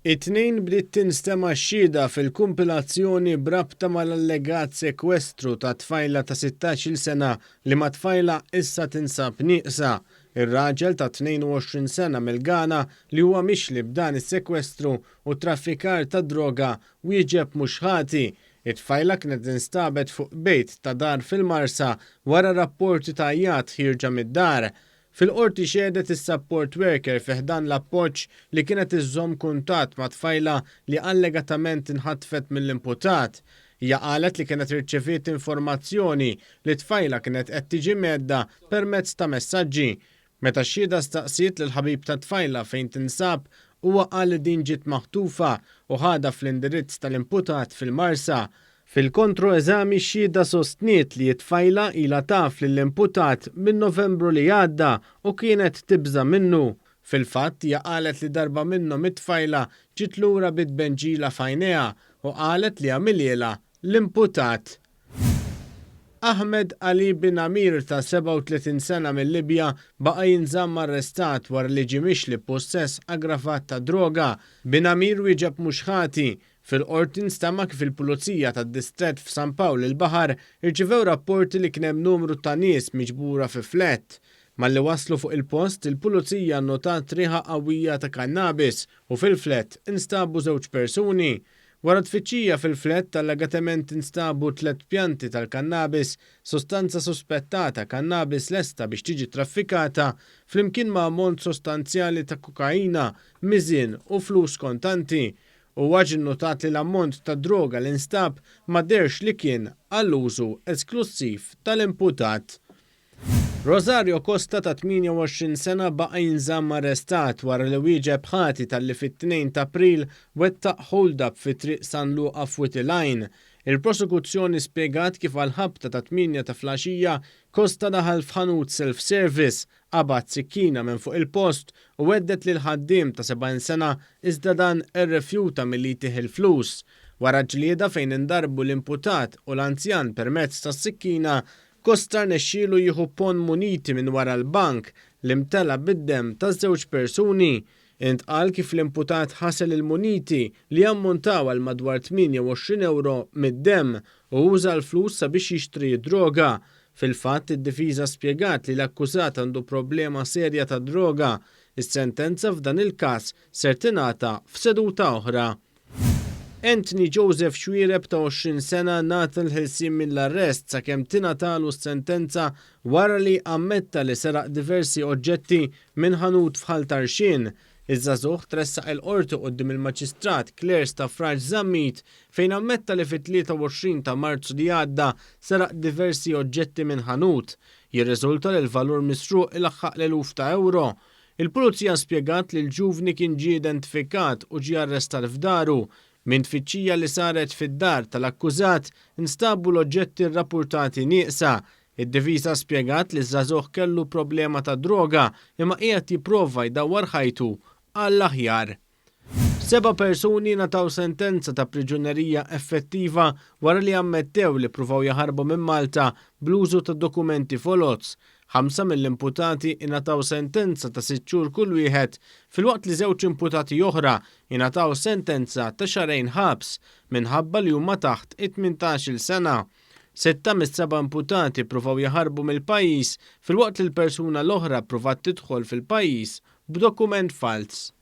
It-tnejn bdiet tinstema' xhieda fil-kumpilazzjoni brabta mal-allegat sekwestru ta' tfajla ta' 16-il sena li ma' tfajla issa tinsab nieqsa. Ir-raġel ta' 22 sena mill-Ghana li huwa mixli b'dan is-sekwestru u traffikar ta' droga wieġeb mhux ħati. It-tfajla kienet instabet fuq bejt ta' dar fil-Marsa wara rapporti ta' ajjat ħirġa mid-dar. Fil-qorti xedet is-support worker fih dan l-appoġġ li kienet iżżomm kuntatt ma' tfajla li allegatament inħatfet mill-imputat. Hija qalet li kienet irċeviet informazzjoni li tfajla kienet qed tiġi medda permezz ta' messaġġi. Meta x-xhieda staqsiet lil ħabib ta' tfajla fejn tinsab, huwa qal li din ġiet maħtufa u ħadha fl-indirizz tal-imputat fil-Marsa. Fil-kontroeżami x-xhieda sostniet li t-tfajla ilha taf lill-imputat minn Novembru li għadda u kienet tibża minnu. Fil-fatt hija qalet li darba minnhom it-tfajla ġiet lura bit-benġila f'għajnejha u qalet li għamilha l-imputat. Ahmed Ali bin Amir ta' 37 sena mill-Libja baqa' jinżamm arrestat wara li ġie mixli b'possess aggravat ta' droga. Bin Amir wieġeb mhux ħati. Fil-qorti nstema' kif il-Pulizija tad-Distrett f'San Pawl il-Baħar irċevew rapporti li kien hemm numru ta' nies miġbura fi flett. Malli waslu fuq il-post, il-Pulizija nnotat riħa qawwija ta' kannabis u fil-flett instabu żewġ persuni. Wara tfittxija fil-flett allegatament instabu 3 pjanti tal-kannabis, sostanza suspettata kannabis lesta biex tiġi traffikata, flimkien ma' ammont sostanzjali ta' kokaina, miżien u flus kontanti. U ġie notat li l-ammont ta' droga li nstab ma derx li kien għall-użu esklusiv tal-imputat. Rosario Costa ta' 28 sena baqa' jinżamm arrestat wara li wieġeb ħati tal-li fit-2 ta' April wettaq hold-up fi triq San Luqa Fwiti Line. Il-prosekuzzjoni spjegat kif għal-ħabta ta' 8 ta' flaxija Costa daħal f'ħanut self-service, qabad sikkina minn fuq il-post u weddet lil ħaddiem ta' 70 sena iżda dan irrifjuta milli jtieħ il-flus. Wara ġlieda fejn indarbu l-imputat u l-anzjan permezz tas-sikkina, Costa rnexxielu jieħu pon muniti minn wara l-bank li mtela bid-demm ta' żewġ persuni. Intqal kif l-imputat ħasel il-muniti li ammontaw għal madwar 28 euro mid-demm u uża l-flus sabiex jixtri droga. Fil-fatt id-difiża spjegat li l-akkużat għandu problema serja ta' droga. Is-sentenza f'dan il-każ ser tingħata f'seduta oħra. Anthony Joseph Xwiereb ta' 20 sena nagħta l-ħelsien mill-arrest sakemm tingħatalu s-sentenza wara li ammetta li seraq diversi oġġetti minn ħanut f'Ħal Tarxien. Iż-żagħżugħ tressaq il-qorti quddiem il-Maġistrat Claire Staffraġ Żammit fejn ammetta li fit-23 ta' Marzu li għadda seraq diversi oġġetti minn ħanut. Jirriżulta li l-valur misruq ilaħħaq l-eluf ta' euro. Il-Pulizija spjegat li l-ġuvni kien ġie identifikat u ġie arrestat f'daru. Minn tfittxija li saret fid-dar tal-akkużat instabu l-oġġetti rrappurtati nieqsa. Id-difiża spjegat li ż-żagħżugħ kellu problema ta' droga imma qiegħed jipprova jdawwar ħajtu għall-aħjar. 7 persuni nataw sentenza ta' priġunerija effettiva wara li ammettew li pruvaw jaħarbu minn Malta bl-użu ta' dokumenti foloz. 5 mill-imputati ingħataw sentenza ta' 6 xhur kull wieħed, filwaqt li 2 imputati oħra ingħataw sentenza ta' xarejn ħabs minħabba li huma taħt 18-il sena. 6 mis-7 imputati pruvaw jaħarbu mill-pajjiż filwaqt li l-persuna l-oħra pruvat tidħol fil-pajjiż b'dokument fals.